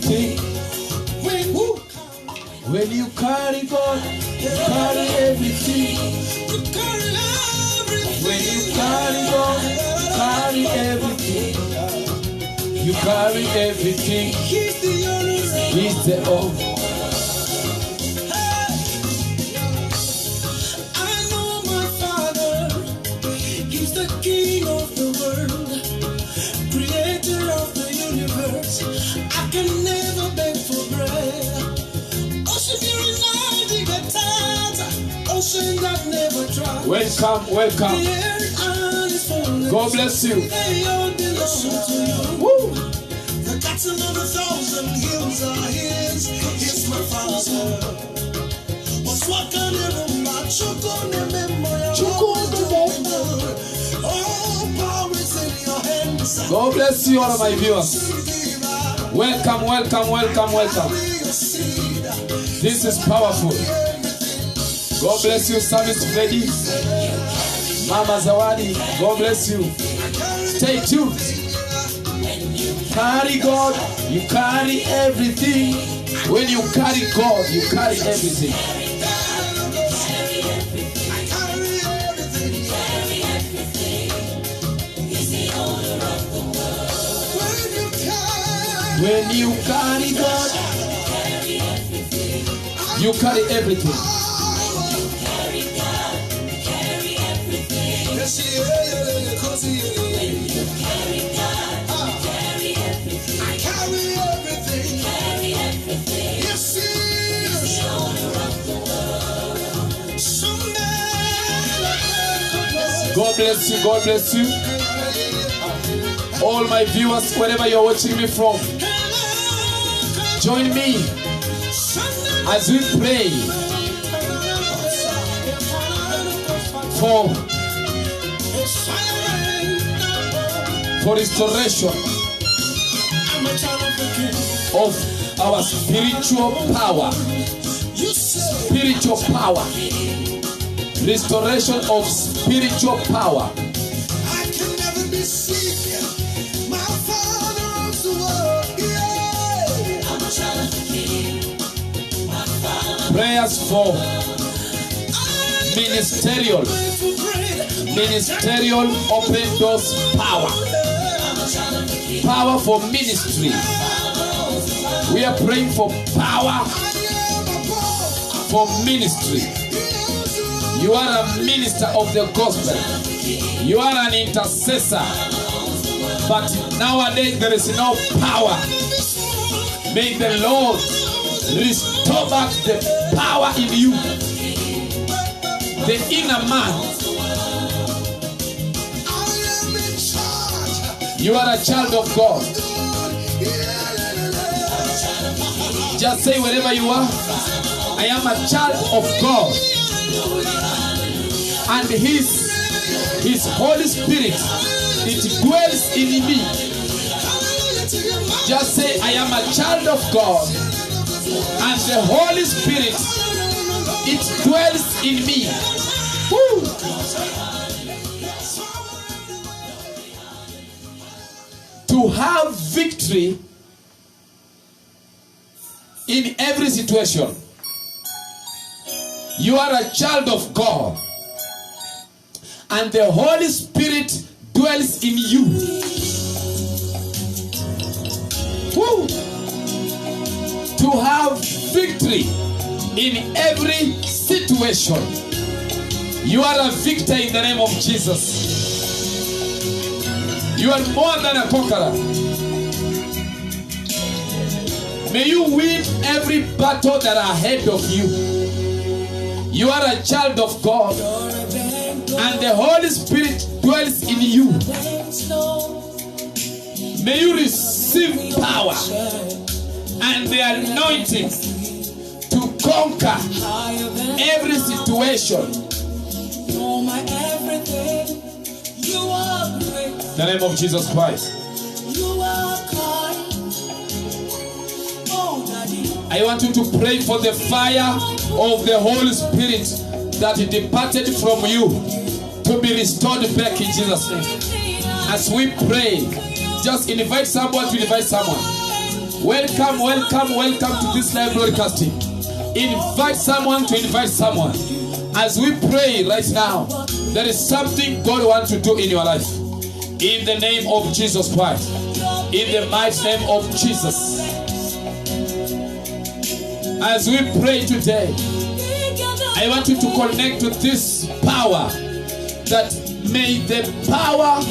everything. When you carry God, you carry everything. When you carry God, you carry everything. You carry everything. He's the owner. I know my Father. He's the King of the world, Creator of the universe. I can never beg for bread. Ocean that never tried. Welcome, welcome. God bless you. Woo. The cattle of 1,000 hills are his. He's my Father. What's what can you Oh, power is in your hands. God bless you, all of my viewers. Welcome, welcome, welcome, welcome. This is powerful. God bless you, Service Freddy, Mama Zawadi. God bless you. Stay tuned. Carry God, you carry everything. When you carry God, you carry everything. When you carry God, you carry everything. God bless you, God bless you. All my viewers, wherever you're watching me from, join me as we pray for restoration of our spiritual power. Spiritual power. Restoration of spiritual power. I can never be sick. My Father of the world. Yeah. I'm a child of the King. My Father. Prayers for ministerial open doors power. Power for ministry. We are praying for power for ministry. You are a minister of the gospel. You are an intercessor. But nowadays there is no power. May the Lord restore back the power in you. The inner man. You are a child of God. Just say wherever you are, I am a child of God. And his Holy Spirit, it dwells in me. Just say, I am a child of God. And the Holy Spirit, it dwells in me. Woo. To have victory in every situation. You are a child of God, and the Holy Spirit dwells in you. Woo. To have victory in every situation. You are a victor in the name of Jesus. You are more than a conqueror. May you win every battle that are ahead of you. You are a child of God, and the Holy Spirit dwells in you. May you receive power and the anointing to conquer every situation. In the name of Jesus Christ. I want you to pray for the fire of the Holy Spirit that departed from you to be restored back in Jesus' name. As we pray, just invite someone to invite someone. Welcome, welcome, welcome to this live broadcasting. Invite someone to invite someone. As we pray right now, there is something God wants to do in your life. In the name of Jesus Christ. In the mighty name of Jesus. As we pray today, I want you to connect to this power. That may the power,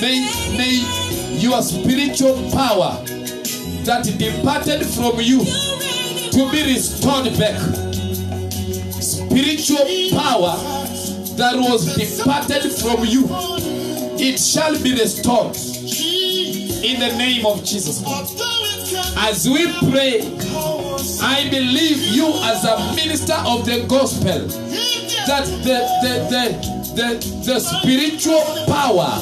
may your spiritual power that departed from you to be restored back. Spiritual power that was departed from you, it shall be restored in the name of Jesus. As we pray, I believe you as a minister of the gospel that the spiritual power,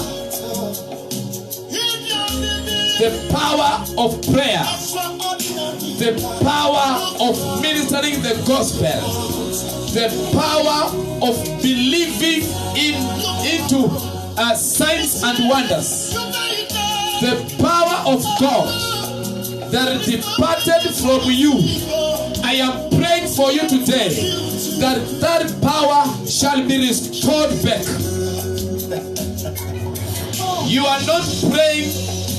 the power of prayer, the power of ministering the gospel, the power of believing into signs and wonders, the power of God that departed from you. I am praying for you today that power shall be restored back. You are not praying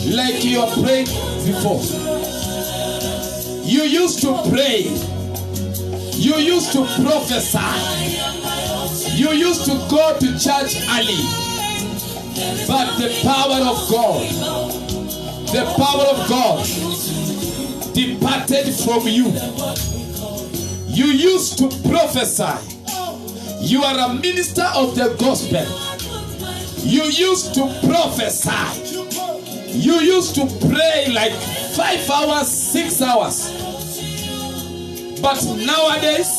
like you are praying before. You used to pray. You used to prophesy. You used to go to church early. But the power of God departed from you. You used to prophesy. You are a minister of the gospel. You used to prophesy. You used to pray like 5 hours, 6 hours. But nowadays,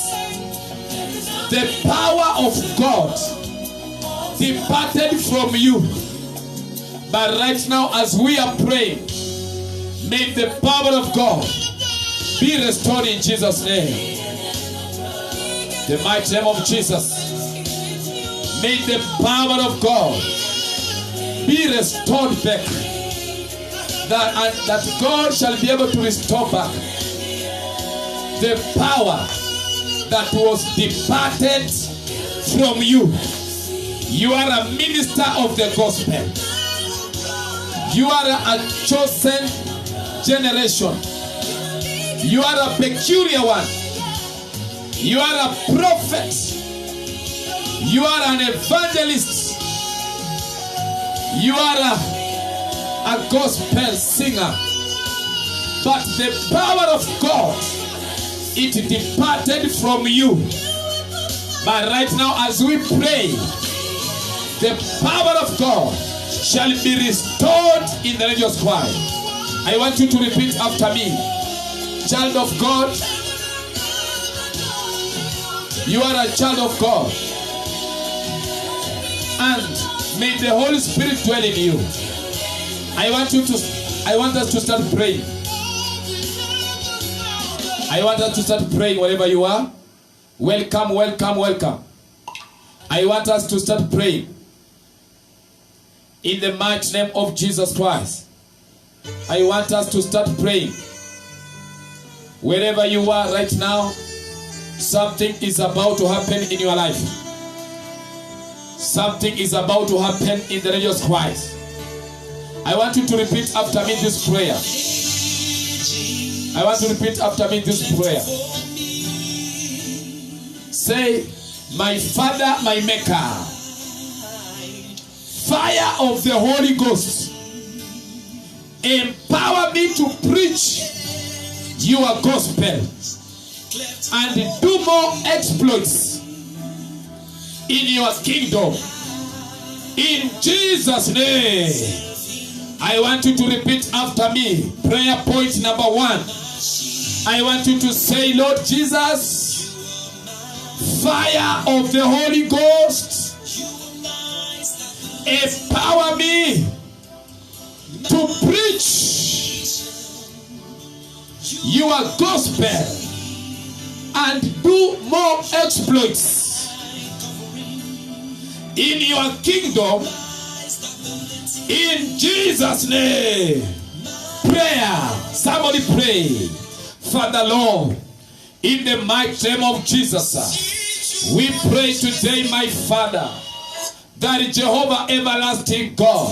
the power of God departed from you. But right now, as we are praying, may the power of God be restored in Jesus' name. The mighty name of Jesus. May the power of God be restored back. That God shall be able to restore back the power that was departed from you. You are a minister of the gospel. You are a chosen generation. You are a peculiar one. You are a prophet. You are an evangelist. You are a gospel singer. But the power of God, it departed from you. But right now, as we pray, the power of God shall be restored in the religious choir. I want you to repeat after me. Child of God, you are a child of God. And may the Holy Spirit dwell in you. I want us to start praying. I want us to start praying wherever you are. Welcome, welcome, welcome. I want us to start praying. In the mighty name of Jesus Christ. I want us to start praying. Wherever you are right now, something is about to happen in your life. Something is about to happen in the religious Christ. I want you to repeat after me this prayer. I want to repeat after me this prayer. Say, my Father, my Maker, fire of the Holy Ghost, empower me to preach your gospel and do more exploits in your kingdom. In Jesus' name. I want you to repeat after me. Prayer point number 1. I want you to say, Lord Jesus, fire of the Holy Ghost, empower me to preach your gospel and do more exploits in your kingdom. In Jesus' name. prayer. Somebody pray. Father Lord, in the mighty name of Jesus, we pray today, my Father, that Jehovah everlasting God,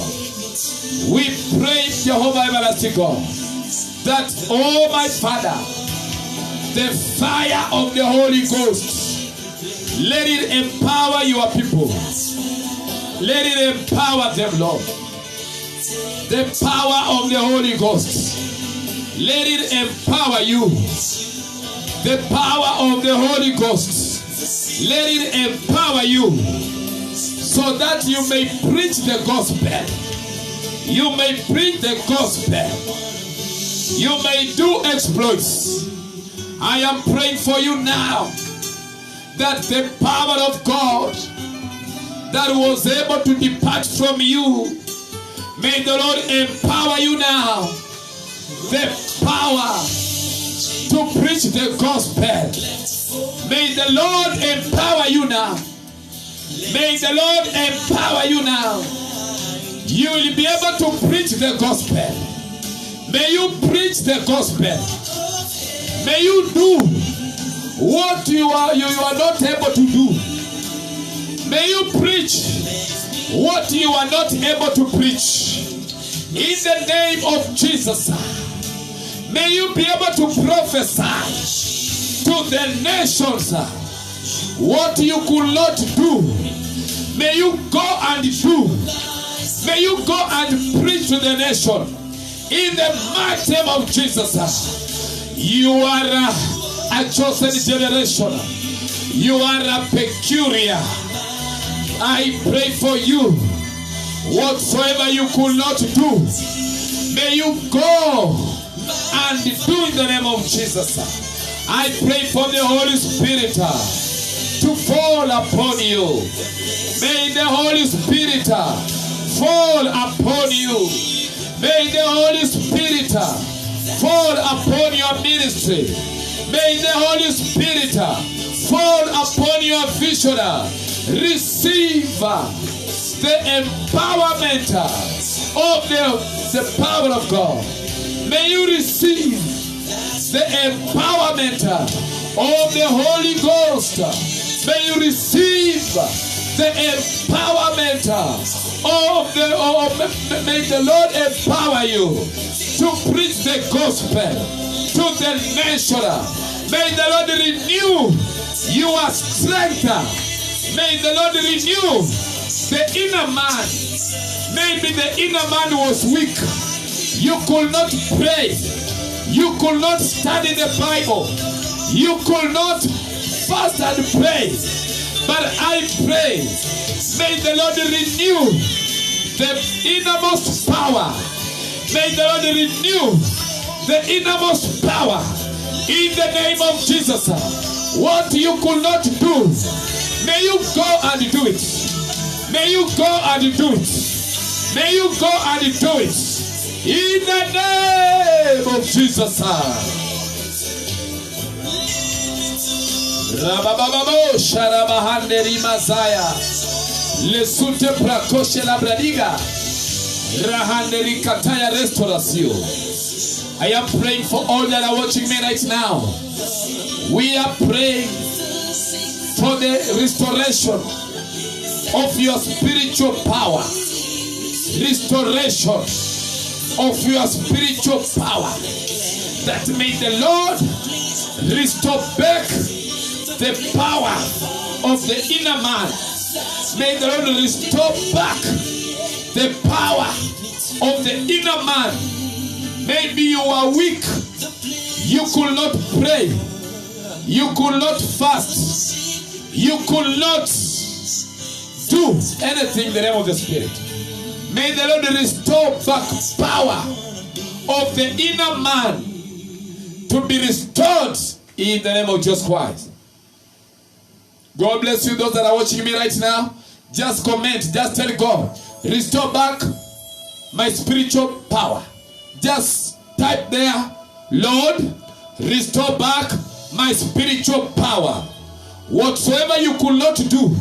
we pray, Jehovah everlasting God, that, oh my Father, the fire of the Holy Ghost, let it empower your people. Let it empower them, Lord. The power of the Holy Ghost, let it empower you. The power of the Holy Ghost, let it empower you, so that you may preach the gospel. You may preach the gospel. You may do exploits. I am praying for you now, that the power of God that was able to depart from you, may the Lord empower you now. The power to preach the gospel. May the Lord empower you now. May the Lord empower you now. You will be able to preach the gospel. May you preach the gospel. May you do what you are not able to do. May you preach what you are not able to preach. In the name of Jesus, may you be able to prophesy to the nations what you could not do. May you go and do. May you go and preach to the nation. In the mighty name of Jesus, you are a chosen generation. You are a peculiar. I pray for you. Whatsoever you could not do, may you go and do in the name of Jesus. I pray for the Holy Spirit to fall upon you. May the Holy Spirit fall upon you. May the Holy Spirit fall upon your ministry. May the Holy Spirit fall upon your vision. Receive the empowerment of the power of God. May you receive the empowerment of the Holy Ghost. May you receive the empowerment may the Lord empower you to preach the gospel to the nation. May the Lord renew your strength. May the Lord renew the inner man. Maybe the inner man was weak. You could not pray. You could not study the Bible. You could not fast and pray. But I pray, may the Lord renew the innermost power. May the Lord renew the innermost power. In the name of Jesus, what you could not do, may you go and do it. May you go and do it. May you go and do it. In the name of Jesus. Rabababo Sharabahande Rimazaya Lesute Prakoshe Labradiga Rahande Rikataya Restauration. I am praying for all that are watching me right now. We are praying for the restoration of your spiritual power. Restoration of your spiritual power. That may the Lord restore back the power of the inner man. May the Lord restore back the power of the inner man. Maybe you are weak. You could not pray. You could not fast. You could not do anything in the name of the Spirit. May the Lord restore back power of the inner man to be restored in the name of Jesus Christ. God bless you, those that are watching me right now. Just comment, just tell God, restore back my spiritual power. Just type there, Lord, restore back my spiritual power. Whatsoever you could not do,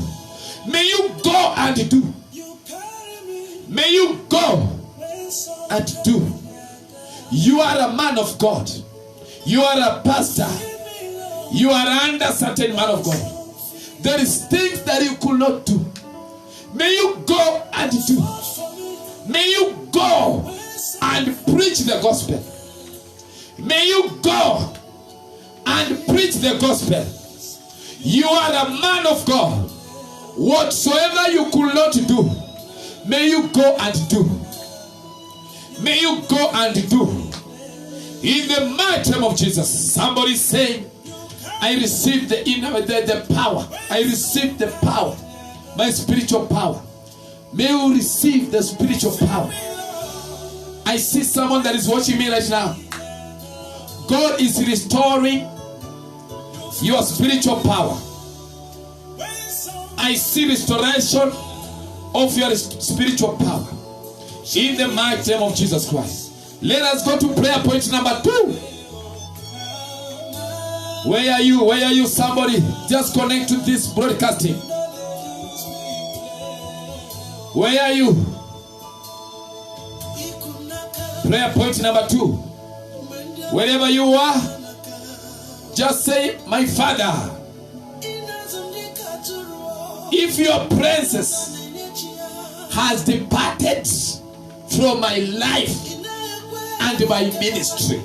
may you go and do. May you go and do. You are a man of God. You are a pastor. You are under certain man of God. There is things that you could not do. May you go and do. May you go and preach the gospel. May you go and preach the gospel. You are a man of God. Whatsoever you could not do, may you go and do. May you go and do. In the mighty name of Jesus. Somebody saying, I receive the power. I receive the power. My spiritual power. May you receive the spiritual power. I see someone that is watching me right now. God is restoring your spiritual power. I see restoration of your spiritual power. In the mighty name of Jesus Christ. Let us go to prayer point number 2. Where are you? Where are you? Somebody just connect to this broadcasting. Where are you? Prayer point number 2. Wherever you are, just say, my Father, if your presence has departed from my life and my ministry,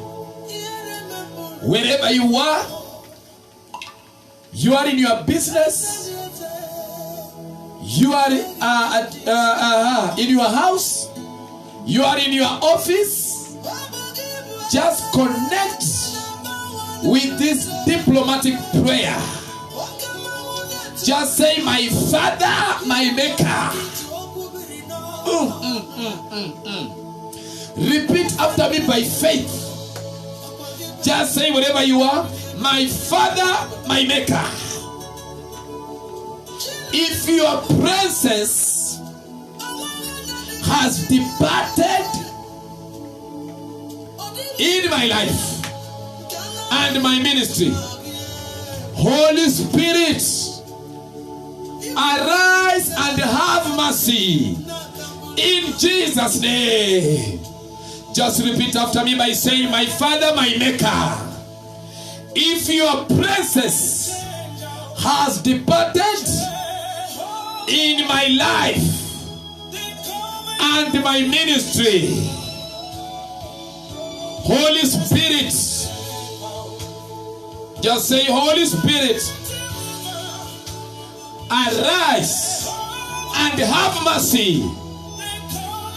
wherever you are in your business, you are in your house, you are in your office, just connect with this diplomatic prayer. Just say, my Father, my Maker. Repeat after me by faith. Just say, wherever you are, my Father, my Maker. If your presence has departed in my life and my ministry, Holy Spirit, arise and have mercy in Jesus' name. Just repeat after me by saying, my Father, my Maker. If your presence has departed in my life and my ministry, Holy Spirit, just say, Holy Spirit, arise and have mercy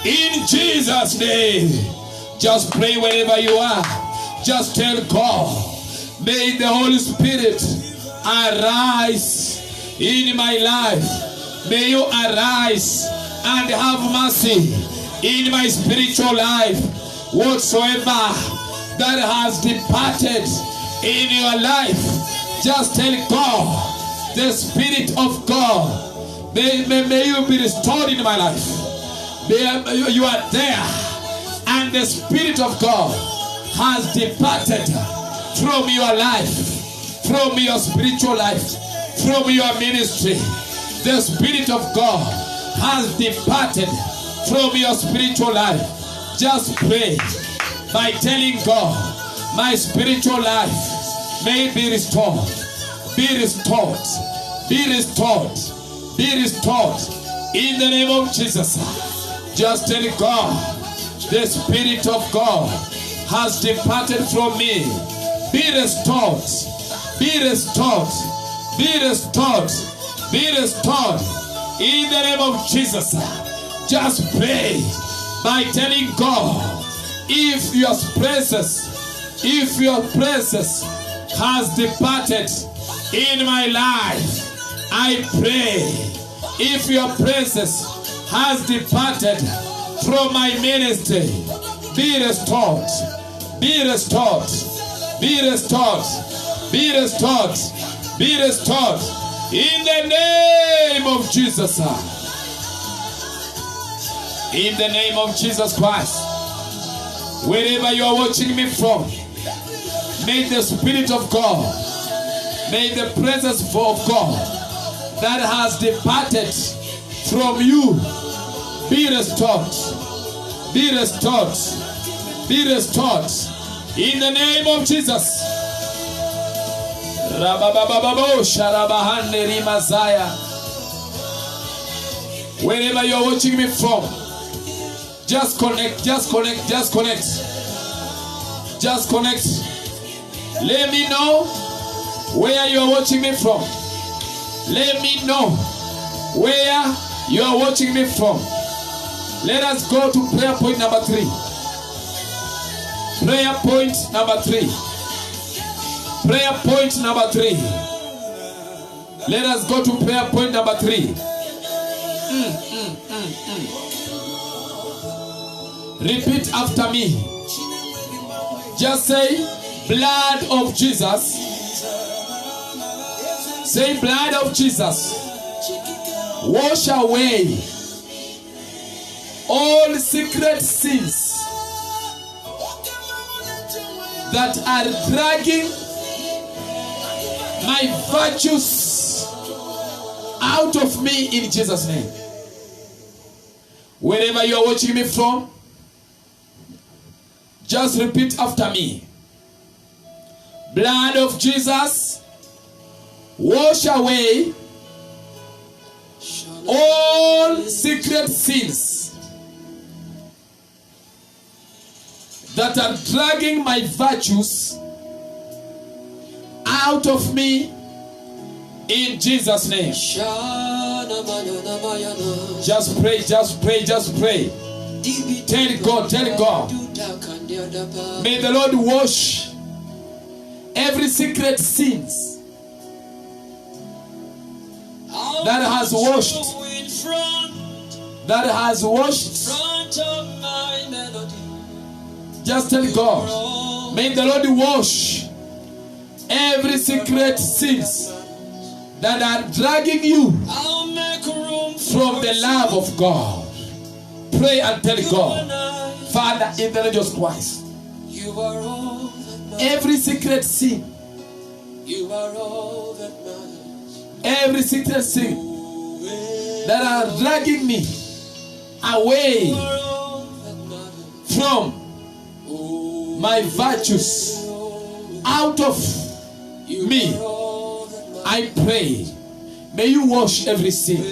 in Jesus' name. Just pray wherever you are. Just tell God, may the Holy Spirit arise in my life. May you arise and have mercy in my spiritual life. Whatsoever that has departed in your life, just tell God, the Spirit of God, may you be restored in my life. You are there, and the Spirit of God has departed from your life, from your spiritual life, from your ministry. The Spirit of God has departed from your spiritual life. Just pray by telling God, my spiritual life may be restored. Be restored. Be restored. Be restored. In the name of Jesus. Just tell God, the Spirit of God has departed from me. Be restored. Be restored. Be restored. Be restored. In the name of Jesus. Just pray by telling God, if your presence has departed in my life, I pray, if your presence has departed from my ministry, be restored, be restored, be restored, be restored, be restored, in the name of Jesus. In the name of Jesus Christ. Wherever you are watching me from, may the Spirit of God, may the presence of God that has departed from you be restored. Be restored. be restored. In the name of Jesus. Rababababo Sharabahande Rimazaya. Wherever you're watching me from, just connect, just connect, just connect. Just connect. Let me know where you are watching me from. Let me know where you are watching me from. Let us go to prayer point number 3. Prayer point number 3. Prayer point number 3. Let us go to prayer point number 3. Repeat after me. Just say, blood of Jesus. Say, blood of Jesus. Wash away all secret sins that are dragging my virtues out of me in Jesus' name. Wherever you are watching me from, just repeat after me. Blood of Jesus, wash away all secret sins that are dragging my virtues out of me in Jesus' name. Just pray, just pray, just pray. Tell God, tell God. May the Lord wash every secret sins that has washed. Just tell God, may the Lord wash every secret sins that are dragging you from the love of God. Pray and tell God, Father, in the name of Jesus Christ, every secret sin, every secret sin that are dragging me away from my virtues, out of me, I pray, may you wash every sin.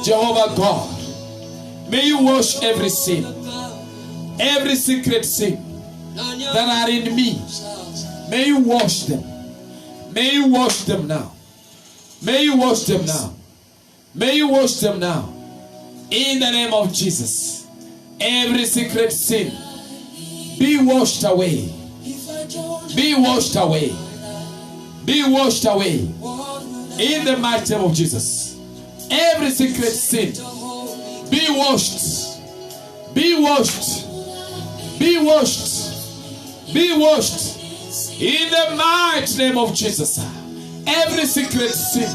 Jehovah God, may you wash every sin, every secret sin that are in me. May you wash them. May you wash them now. May you wash them now. May you wash them now. In the name of Jesus. Every secret sin be washed away. Be washed away. Be washed away. In the mighty name of Jesus. Every secret sin be washed. Be washed. Be washed. Be washed. In the mighty name of Jesus. Every secret sin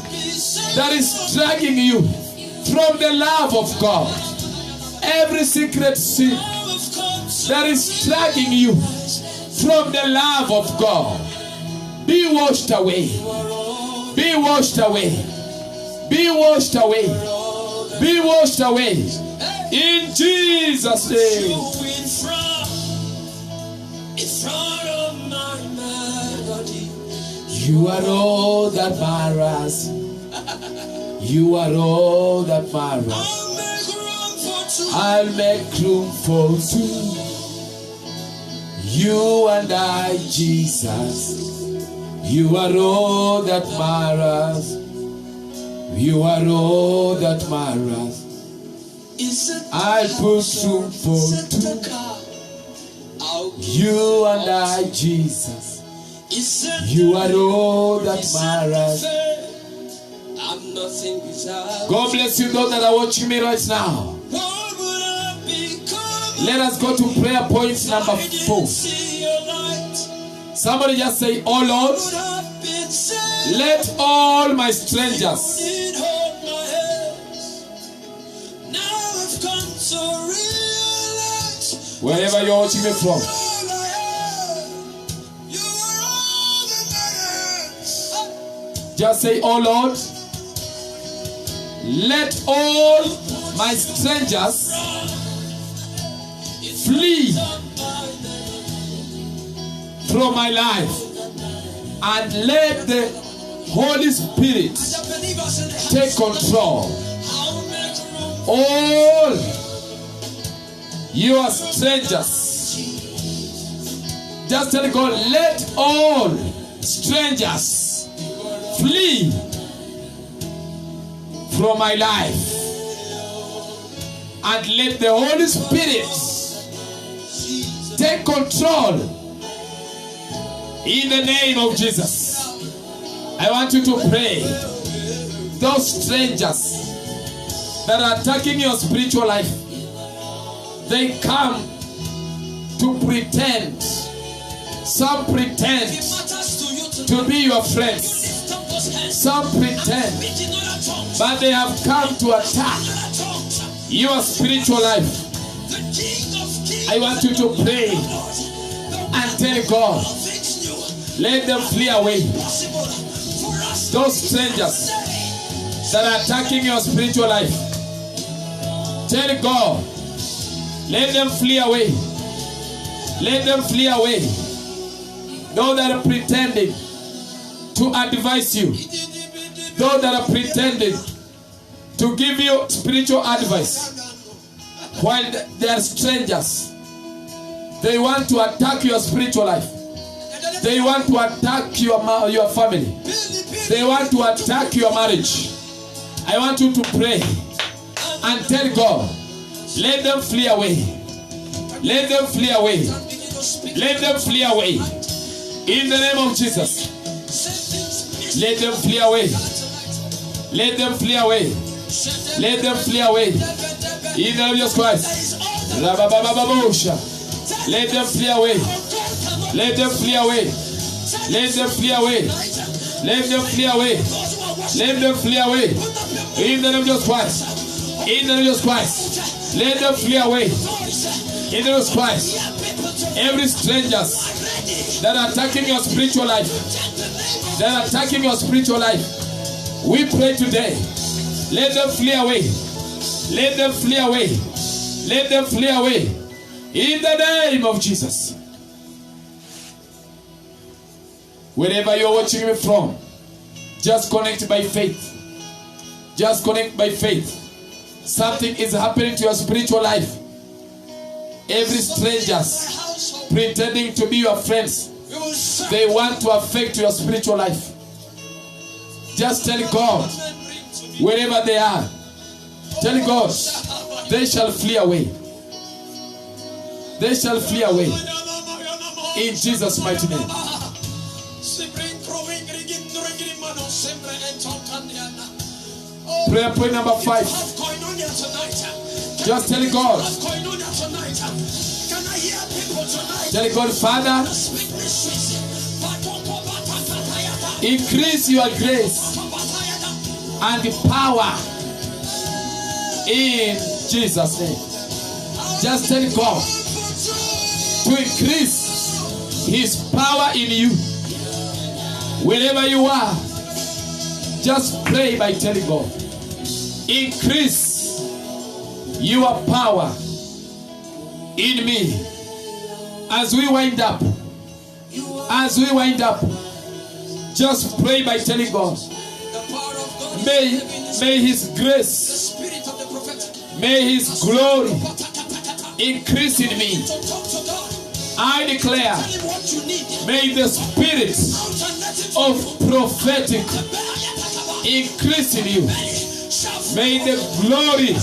that is dragging you from the love of God. Every secret sin that is dragging you from the love of God. Be washed away. Be washed away. Be washed away. Be washed away. In Jesus' name. You are all that matters. You are all that matters. I'll make room for two. You and I, Jesus. You are all that matters. You are all that matters. I'll put room for two. You and I, Jesus. You are all that matters. God bless you, those that are watching me right now. Let us go to prayer point number 4. Somebody just say, oh Lord, let all my strangers wherever you're watching me from, just say, oh Lord, let all my strangers flee from my life. And let the Holy Spirit take control. All you are strangers. Just tell God, let all strangers flee from my life. And let the Holy Spirit take control in the name of Jesus. I want you to pray. Those strangers that are attacking your spiritual life, they come to pretend. Some pretend to be your friends. Some pretend, but they have come to attack your spiritual life. I want you to pray and tell God, let them flee away. Those strangers that are attacking your spiritual life, tell God, let them flee away. Let them flee away. Those that are pretending to advise you, those that are pretending to give you spiritual advice, while they are strangers, they want to attack your spiritual life. They want to attack your family. They want to attack your marriage. I want you to pray and tell God, let them flee away. Let them flee away. Let them flee away. In the name of Jesus. Let them flee away. Let them flee away. Let them flee away. In the name of Jesus Christ. Let them flee away. Let them flee away. Let them flee away. Let them flee away. Let them flee away. In the name of Jesus Christ. In the name of Jesus Christ. Let them flee away. In the name of Jesus Christ. Every strangers that are attacking your spiritual life, that are attacking your spiritual life, we pray today. Let them flee away. Let them flee away. Let them flee away. In the name of Jesus. Wherever you're watching me from, just connect by faith. Just connect by faith. Something is happening to your spiritual life. Every strangers pretending to be your friends, they want to affect your spiritual life. Just tell God, wherever they are, tell God, they shall flee away. They shall flee away. In Jesus' mighty name. Prayer point number 5. Just tell God. Tell God, Father, increase your grace and power in Jesus' name. Just tell God to increase His power in you. Wherever you are, just pray by telling God, increase your power in me. As we wind up, just pray by telling God, may His grace, may His glory increase in me. I declare, may the spirit of prophetic increase in you. May the glory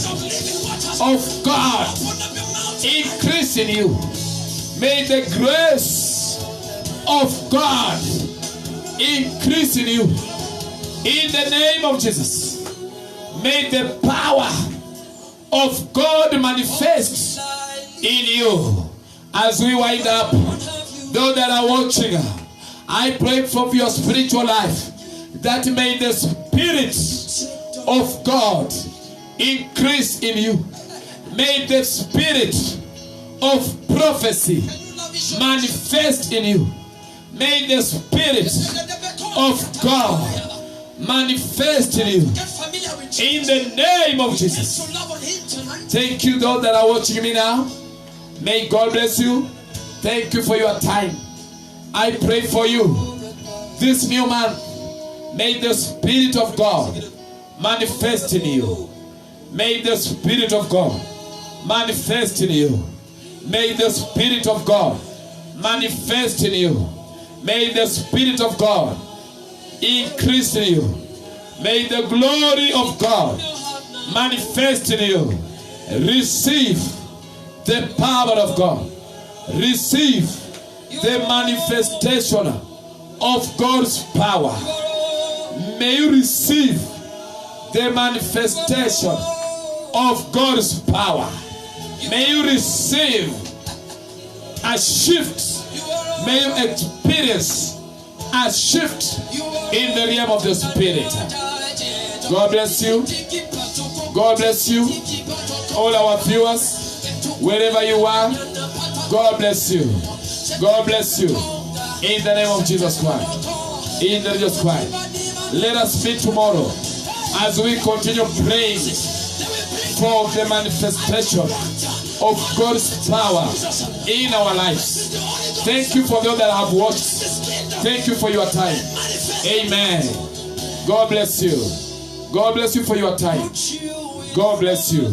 of God increase in you. May the grace of God increase in you. In the name of Jesus. May the power of God manifest in you. As we wind up, those that are watching, I pray for your spiritual life, that may the Spirit of God increase in you. May the Spirit of prophecy manifest in you. May the Spirit of God manifest in you. In the name of Jesus. Thank you, those that are watching me now. May God bless you. Thank you for your time. I pray for you. This new month, may the Spirit of God manifest in you. May the Spirit of God manifest in you. May the Spirit of God manifest in you. May the Spirit of God increase in you. May the glory of God manifest in you. Receive the power of God. Receive the manifestation of God's power. May you receive the manifestation of God's power. May you receive a shift. May you experience a shift in the realm of the Spirit. God bless you. God bless you. All our viewers, wherever you are, God bless you. God bless you. In the name of Jesus Christ. In the name of Jesus Christ. Let us meet tomorrow as we continue praying for the manifestation of God's power in our lives. Thank you for those that have watched. Thank you for your time. Amen. God bless you. God bless you for your time. God bless you.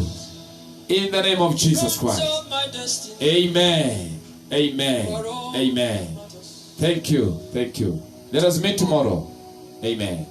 In the name of Jesus Christ. Amen. Amen. Amen. Thank you. Thank you. Let us meet tomorrow. Amen.